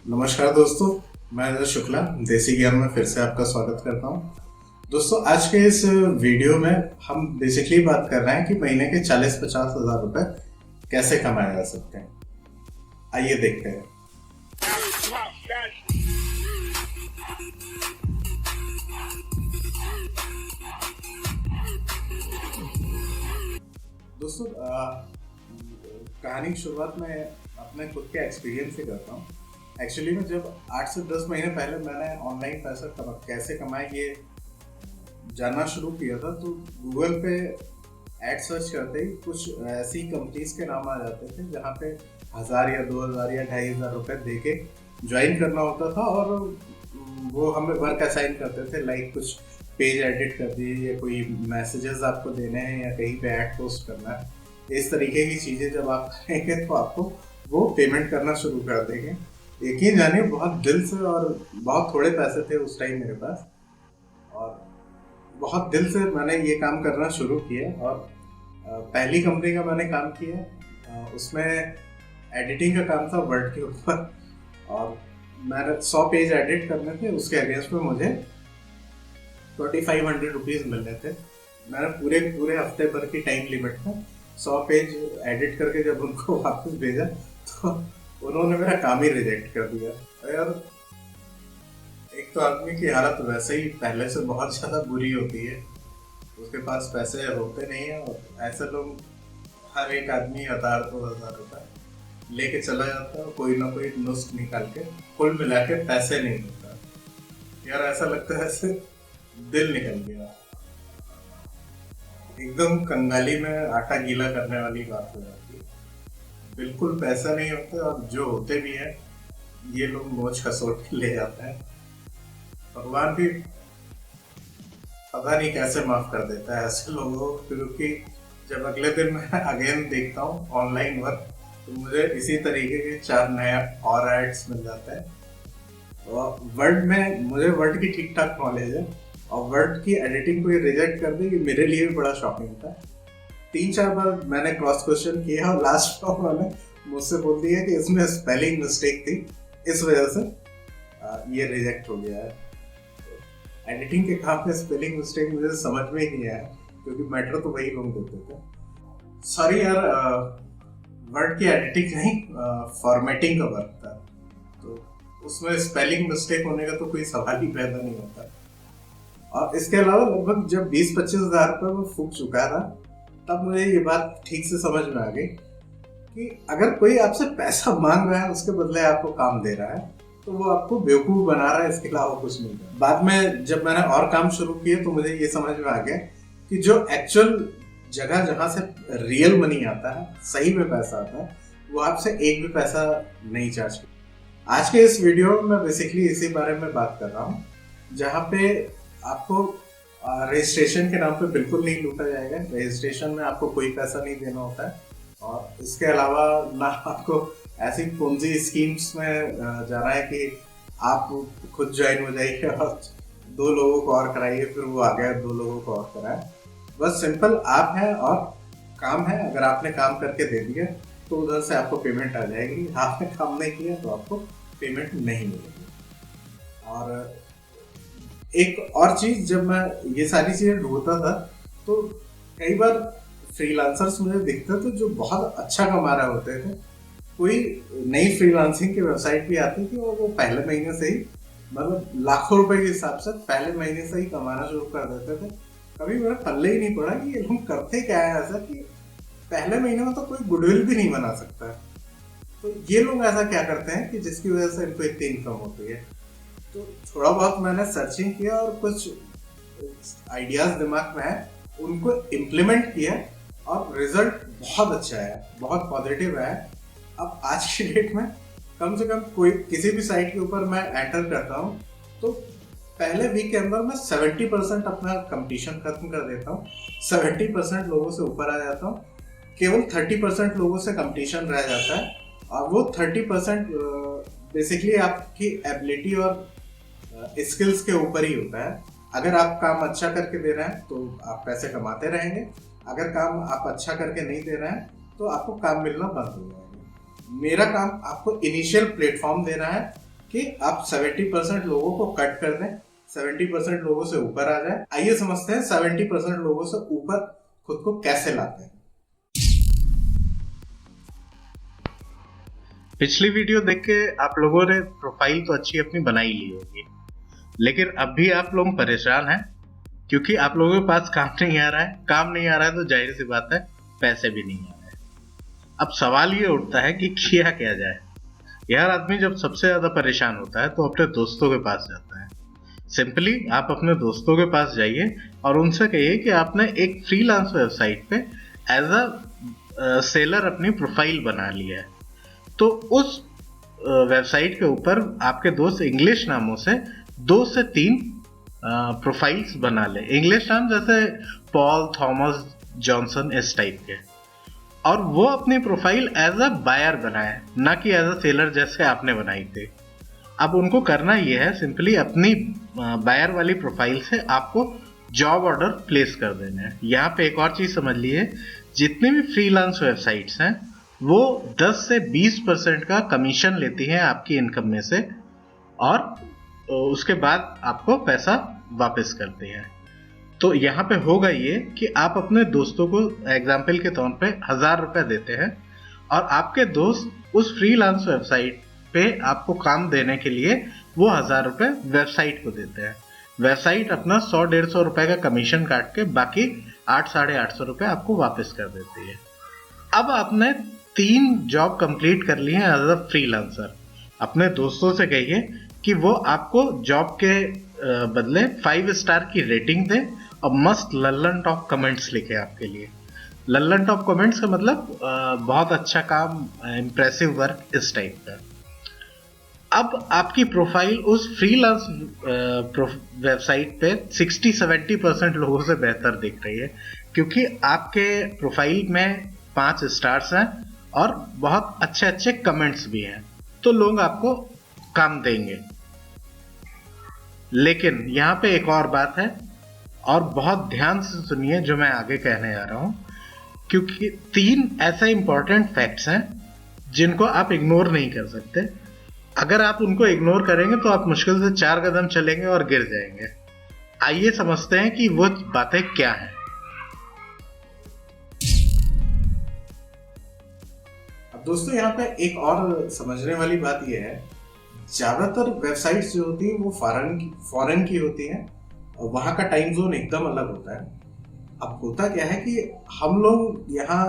नमस्कार दोस्तों, मैं अजय शुक्ला देसी ज्ञान में फिर से आपका स्वागत करता हूं। दोस्तों, आज के इस वीडियो में हम बेसिकली बात कर रहे हैं कि महीने के 40-50 हज़ार रुपए कैसे कमाए जा सकते हैं। आइए देखते हैं। दोस्तों, कहानी की शुरुआत में अपने खुद के एक्सपीरियंस से करता हूँ। एक्चुअली में जब 8 से 10 महीने पहले मैंने ऑनलाइन पैसा कैसे कमाए ये जानना शुरू किया था, तो गूगल पे एड सर्च करते ही कुछ ऐसी कंपनीज के नाम आ जाते थे जहाँ पे 1000 या 2000 या 2500 रुपये दे के ज्वाइन करना होता था और वो हमें वर्क असाइन करते थे, लाइक कुछ पेज एडिट कर दिए या कोई मैसेजेस आपको देने हैं या कहीं पे ऐड पोस्ट करना है। इस तरीके की चीज़ें जब आप करेंगे तो आपको वो पेमेंट करना शुरू कर देंगे। यकीन जानिए, बहुत दिल से, और बहुत थोड़े पैसे थे उस टाइम मेरे पास, और बहुत दिल से मैंने ये काम करना शुरू किया। और पहली कंपनी का मैंने काम किया, उसमें एडिटिंग का काम था वर्ड के ऊपर, और मैंने 100 पेज एडिट करने थे। उसके अगेंस्ट में मुझे 2500 रुपीज़ मिल रहे थे। मैंने पूरे पूरे हफ्ते भर की टाइम लिमिट में 100 पेज एडिट करके जब उनको वापस भेजा तो उन्होंने मेरा काम ही रिजेक्ट कर दिया। यार, एक तो आदमी की हालत वैसे ही पहले से बहुत ज़्यादा बुरी होती है, उसके पास पैसे होते नहीं है, और ऐसे लोग हर एक आदमी 1000-2000 रुपये लेके चला जाता है, कोई ना कोई नुस्ख निकाल के कुल मिला के पैसे नहीं देता। यार, ऐसा लगता है ऐसे दिल निकल गया, एकदम कंगाली में आटा गीला करने वाली बात हो जाती है। बिल्कुल पैसा नहीं होते, और जो होते भी हैं ये लोग मोच खसोट के ले जाते हैं। भगवान भी पता नहीं कैसे माफ कर देता है ऐसे लोगों को, क्योंकि जब अगले दिन मैं अगेन देखता हूँ ऑनलाइन वर्क, तो मुझे इसी तरीके के 4 नया और एड्स मिल जाते हैं। और वर्ड में मुझे वर्ड की ठीक ठाक नॉलेज है, और वर्ड की एडिटिंग को ये रिजेक्ट कर दी, ये मेरे लिए भी बड़ा शॉकिंग था। 3-4 बार मैंने क्रॉस क्वेश्चन किया और लास्ट में उन्होंने मुझसे बोल दिया कि इसमें स्पेलिंग मिस्टेक थी, इस वजह से ये रिजेक्ट हो गया है। एडिटिंग के काम में स्पेलिंग मिस्टेक मुझे समझ में ही नहीं आया, क्योंकि मैटर तो वही लोग देते थे। सॉरी यार, वर्ड की एडिटिंग नहीं, फॉर्मेटिंग का वर्क था, तो उसमें स्पेलिंग मिस्टेक होने का तो कोई सवाल ही पैदा नहीं होता। और इसके अलावा लगभग जब 20-25 हज़ार रुपये में फूक चुका था, तब मुझे ये बात ठीक से समझ में आ गई कि अगर कोई आपसे पैसा मांग रहा है, उसके बदले आपको काम दे रहा है, तो वो आपको बेवकूफ़ बना रहा है, इसके अलावा कुछ नहीं है। बाद में जब मैंने और काम शुरू किए तो मुझे ये समझ में आ गया कि जो एक्चुअल जगह जहाँ से रियल मनी आता है, सही में पैसा आता है, वो आपसे एक भी पैसा नहीं चार्ज करता। आज के इस वीडियो में मैं बेसिकली इसी बारे में बात कर रहा हूँ, जहाँ पे आपको रजिस्ट्रेशन के नाम पे बिल्कुल नहीं लूटा जाएगा। रजिस्ट्रेशन में आपको कोई पैसा नहीं देना होता है, और इसके अलावा ना आपको ऐसी पूंजी स्कीम्स में जाना है कि आप खुद ज्वाइन हो जाइए और 2 लोगों को और कराइए, फिर वो आ गया 2 लोगों को और कराए। बस सिंपल आप हैं और काम है। अगर आपने काम करके दे दिया तो उधर से आपको पेमेंट आ जाएगी, आपने काम नहीं किया तो आपको पेमेंट नहीं मिलेगी। और एक और चीज़, जब मैं ये सारी चीज़ें ढूंढता था तो कई बार फ्रीलांसर्स मुझे दिखते थे जो बहुत अच्छा कमा रहे होते थे। कोई नई फ्रीलांसिंग की वेबसाइट भी आती थी और वो पहले महीने से ही, मतलब लाखों रुपए के हिसाब से पहले महीने से ही कमाना शुरू कर देते थे। कभी मेरा पल्ले ही नहीं पड़ा कि ये लोग करते क्या है ऐसा कि पहले महीने में तो कोई गुडविल भी नहीं बना सकता। तो ये लोग ऐसा क्या करते हैं कि जिसकी वजह से इनको इतनी इनकम होती है। तो थोड़ा बहुत मैंने सर्चिंग किया और कुछ आइडियाज़ दिमाग में है, उनको इम्प्लीमेंट किया, और रिजल्ट बहुत अच्छा है, बहुत पॉजिटिव है। अब आज की डेट में कम से कम कोई किसी भी साइट के ऊपर मैं एंटर करता हूँ तो पहले वीक के अंदर मैं 70% अपना कंपटीशन खत्म कर देता हूँ, 70% लोगों से ऊपर आ जाता हूँ, केवल 30% लोगों से कंपटीशन रह जाता है। और वो 30% बेसिकली आपकी एबिलिटी और स्किल्स के ऊपर ही होता है। अगर आप काम अच्छा करके दे रहे हैं तो आप पैसे कमाते रहेंगे, अगर काम आप अच्छा करके नहीं दे रहे हैं तो आपको काम मिलना बंद हो जाएगा। मेरा काम आपको इनिशियल प्लेटफॉर्म देना है, कि आप 70% लोगों को कट कर दें, 70% लोगों से ऊपर आ जाए। आइए समझते हैं 70% लोगों से ऊपर खुद को कैसे लाते हैं। पिछली वीडियो देख के आप लोगों ने प्रोफाइल तो अच्छी अपनी बना ही ली होगी, लेकिन अब भी आप लोग परेशान हैं क्योंकि आप लोगों के पास काम नहीं आ रहा है। काम नहीं आ रहा है तो जाहिर सी बात है पैसे भी नहीं आ रहे हैं। अब सवाल ये उठता है कि किया क्या जाए। यार, आदमी जब सबसे ज्यादा परेशान होता है तो अपने दोस्तों के पास जाता है। सिंपली आप अपने दोस्तों के पास जाइए और उनसे कहिए कि आपने एक फ्रीलांस वेबसाइट पे एज अ सेलर अपनी प्रोफाइल बना लिया है, तो उस वेबसाइट के ऊपर आपके दोस्त इंग्लिश नामों से 2 से 3 प्रोफाइल्स बना ले। इंग्लिश नाम जैसे पॉल, थॉमस, जॉनसन, इस टाइप के, और वो अपनी प्रोफाइल एज अ बायर बनाए, ना कि एज अ सेलर जैसे आपने बनाई थी। अब उनको करना ये है, सिंपली अपनी बायर वाली प्रोफाइल से आपको जॉब ऑर्डर प्लेस कर देने हैं। यहाँ पे एक और चीज समझ लीजिए, जितनी भी फ्रीलांस वेबसाइट्स हैं वो 10 से 20% का कमीशन लेती हैं आपकी इनकम में से, और उसके बाद आपको पैसा वापस करते हैं। तो यहाँ पे होगा ये कि आप अपने दोस्तों को एग्जाम्पल के तौर पे 1000 रुपए देते हैं, और आपके दोस्त उस फ्रीलांस वेबसाइट पे आपको काम देने के लिए वो 1000 रुपए वेबसाइट को देते हैं। वेबसाइट अपना 100-150 रुपए का कमीशन काट के बाकी 800-850 रुपए आपको वापस कर देती है। अब आपने 3 जॉब कंप्लीट कर ली है एज अ फ्रीलांसर। अपने दोस्तों से कहिए कि वो आपको जॉब के बदले 5 स्टार की रेटिंग दे और मस्त लल्लन टॉप कमेंट्स लिखे आपके लिए। लल्लन टॉप कमेंट्स का मतलब बहुत अच्छा काम, इम्प्रेसिव वर्क, इस टाइप का। अब आपकी प्रोफाइल उस फ्रीलांस वेबसाइट पे 60-70% लोगों से बेहतर दिख रही है, क्योंकि आपके प्रोफाइल में 5 स्टार्स हैं और बहुत अच्छे अच्छे कमेंट्स भी हैं, तो लोग आपको काम देंगे। लेकिन यहाँ पे एक और बात है, और बहुत ध्यान से सुनिए जो मैं आगे कहने आ रहा हूँ, क्योंकि 3 ऐसे इंपॉर्टेंट फैक्ट्स हैं जिनको आप इग्नोर नहीं कर सकते। अगर आप उनको इग्नोर करेंगे तो आप मुश्किल से 4 कदम चलेंगे और गिर जाएंगे। आइए समझते हैं कि वो बातें क्या हैं। अब दोस्तों, यहाँ पे एक और समझने वाली बात यह है, ज्यादातर वेबसाइट्स जो होती है वो फॉरेन की होती हैं, और वहाँ का टाइम जोन एकदम अलग होता है। अब होता क्या है कि हम लोग यहाँ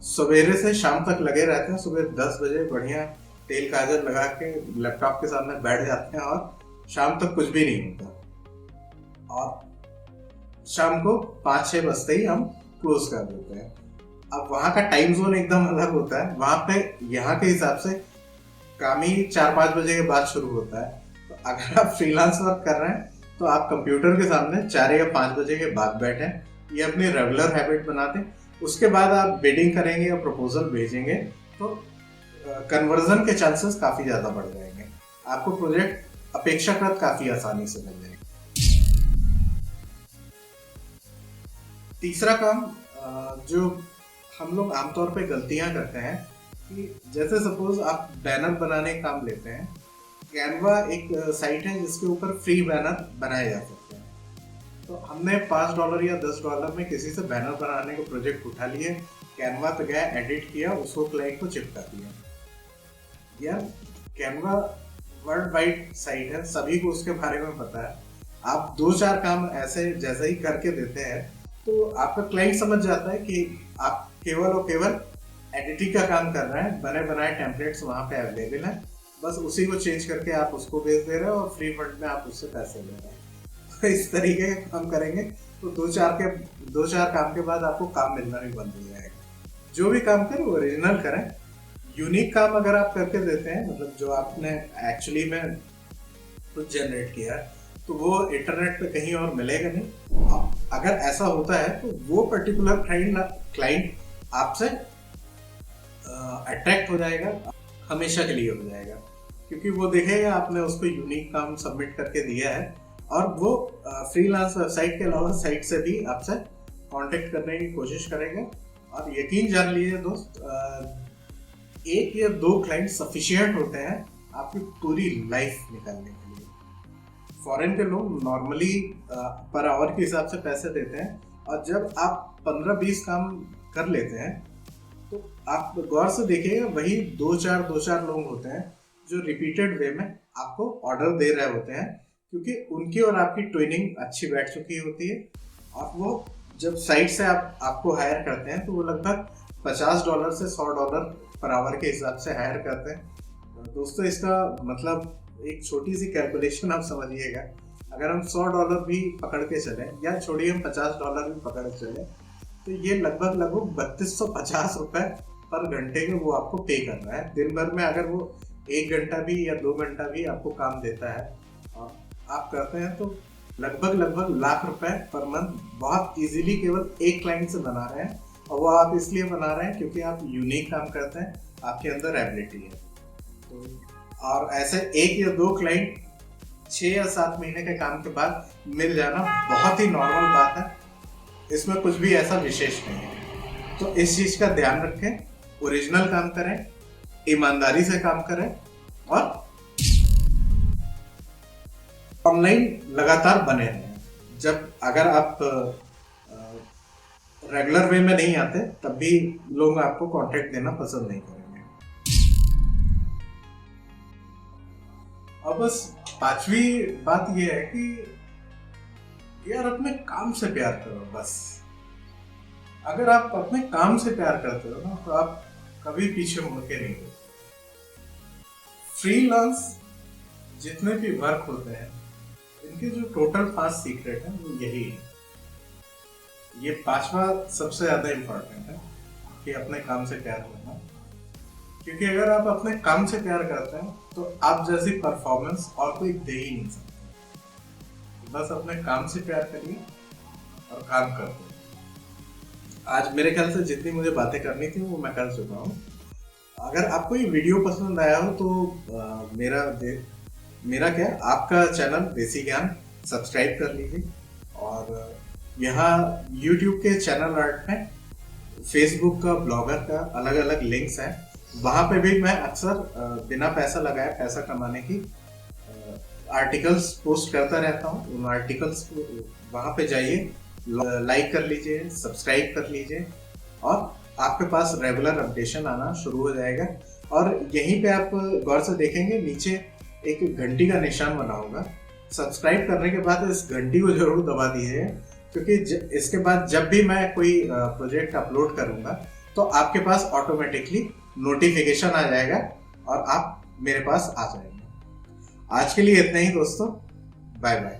सवेरे से शाम तक लगे रहते हैं। सुबह 10 बजे बढ़िया तेल काजल लगा के लैपटॉप के सामने बैठ जाते हैं और शाम तक कुछ भी नहीं होता, और शाम को 5-6 बजते ही हम क्लोज कर देते हैं। अब वहाँ का टाइम जोन एकदम अलग होता है। वहाँ पे यहाँ के हिसाब से काम ही 4-5 बजे के बाद शुरू होता है। तो अगर आप फ्रीलांस वर्क कर रहे हैं तो आप कंप्यूटर के सामने 4 या 5 बजे के बाद बैठे, ये अपनी रेगुलर हैबिट बना दें। उसके बाद आप बिडिंग करेंगे या प्रपोजल भेजेंगे तो कन्वर्जन के चांसेस काफी ज्यादा बढ़ जाएंगे। आपको प्रोजेक्ट अपेक्षाकृत काफी आसानी से मिल जाएगा। तीसरा काम जो हम लोग आमतौर पे गलतियां करते हैं कि जैसे सपोज आप बैनर बनाने का काम लेते हैं। कैनवा एक साइट है जिसके ऊपर फ्री बैनर बनाए जा सकते हैं। तो हमने $5 या $10 में किसी से बैनर बनाने का प्रोजेक्ट उठा लिए, कैनवा पे गया, एडिट किया, उसको क्लाइंट को चिपका दिया। यार, कैनवा वर्ल्ड वाइड साइट है, सभी को उसके बारे में पता है। आप 2-4 काम ऐसे जैसे ही करके देते हैं तो आपका क्लाइंट समझ जाता है कि आप केवल और केवल एडिटिंग का काम कर रहे हैं। बने बनाए टेम्पलेट्स वहाँ पे अवेलेबल हैं, बस उसी को चेंज करके आप उसको भेज दे रहे हो और फ्री फंड में आप उससे पैसे ले रहे हैं। तो इस तरीके का काम करेंगे तो 2-4 काम के बाद आपको काम मिलना भी बंद हो जाएगा। जो भी काम करें वो ओरिजिनल करें। यूनिक काम अगर आप करके देते हैं, मतलब जो आपने एक्चुअली में कुछ जनरेट किया है, तो वो इंटरनेट पे कहीं और मिलेगा नहीं। अगर ऐसा होता है तो वो पर्टिकुलर क्लाइंट आपसे अट्रैक्ट हो जाएगा, हमेशा के लिए हो जाएगा, क्योंकि वो देखेगा आपने उसको यूनिक काम सबमिट करके दिया है, और वो फ्रीलांस वेबसाइट के अलावा साइट से भी आपसे कांटेक्ट करने की कोशिश करेगा। और यकीन जान लीजिए दोस्त, 1 या 2 क्लाइंट सफिशिएंट होते हैं आपकी पूरी लाइफ निकालने के लिए। फॉरेन के लोग नॉर्मली पर आवर के हिसाब से पैसे देते हैं, और जब आप 15-20 काम कर लेते हैं तो आप गौर से देखिएगा वही दो चार लोग होते हैं जो रिपीटेड वे में आपको ऑर्डर दे रहे होते हैं, क्योंकि उनकी और आपकी ट्विनिंग अच्छी बैठ चुकी होती है। और वो जब साइट से आपको हायर करते हैं तो वो लगभग $50 से $100 पर आवर के हिसाब से हायर करते हैं। दोस्तों, इसका मतलब एक छोटी सी कैलकुलेशन आप समझिएगा, अगर हम $100 भी पकड़ के चले, या छोड़िए हम $50 भी पकड़ के चले, तो ये लगभग 3250 रुपए पर घंटे के वो आपको पे कर रहा है। दिन भर में अगर वो 1 घंटा भी या 2 घंटा भी आपको काम देता है और आप करते हैं, तो लगभग लाख रुपए पर मंथ बहुत इजीली केवल एक क्लाइंट से बना रहे हैं। और वो आप इसलिए बना रहे हैं क्योंकि आप यूनिक काम करते हैं, आपके अंदर एबिलिटी है। तो और ऐसे 1 या 2 क्लाइंट 6 या 7 महीने के काम के बाद मिल जाना बहुत ही नॉर्मल बात है, इसमें कुछ भी ऐसा विशेष नहीं है। तो इस चीज का ध्यान रखें, ओरिजिनल काम करें, ईमानदारी से काम करें, और ऑनलाइन लगातार बने रहें। जब अगर आप रेगुलर वे में नहीं आते, तब भी लोग आपको कांटेक्ट देना पसंद नहीं करेंगे। और बस 5वीं बात यह है कि यार अपने काम से प्यार करो। बस अगर आप अपने काम से प्यार करते हो ना, तो आप कभी पीछे मुड़ के नहीं देखते। फ्रीलांस जितने भी वर्क होते हैं, इनके जो टोटल 5 सीक्रेट है वो यही है। ये 5वां सबसे ज्यादा इम्पोर्टेंट है कि अपने काम से प्यार करना, क्योंकि अगर आप अपने काम से प्यार करते हैं तो आप जैसी परफॉर्मेंस और कोई दे ही नहीं सकते। बस अपने काम से प्यार करिए और काम करते। आज मेरे ख्याल से जितनी मुझे बातें करनी थी वो मैं कर चुका हूँ। अगर आपको ये वीडियो पसंद आया हो तो मेरा क्या, आपका चैनल देसी ज्ञान सब्सक्राइब कर लीजिए। और यहाँ YouTube के चैनल आर्ट में फेसबुक का, ब्लॉगर का अलग अलग लिंक्स हैं, वहाँ पे भी मैं अक्सर बिना पैसा लगाए पैसा कमाने की आर्टिकल्स पोस्ट करता रहता हूँ। उन आर्टिकल्स को वहाँ पे जाइए, लाइक कर लीजिए, सब्सक्राइब कर लीजिए, और आपके पास रेगुलर अपडेशन आना शुरू हो जाएगा। और यहीं पे आप गौर से देखेंगे नीचे एक घंटी का निशान बना होगा। सब्सक्राइब करने के बाद इस घंटी को जरूर दबा दीजिए, क्योंकि इसके बाद जब भी मैं कोई प्रोजेक्ट अपलोड करूंगा तो आपके पास ऑटोमेटिकली नोटिफिकेशन आ जाएगा और आप मेरे पास आ जाएंगे। आज के लिए इतना ही दोस्तों, बाय बाय।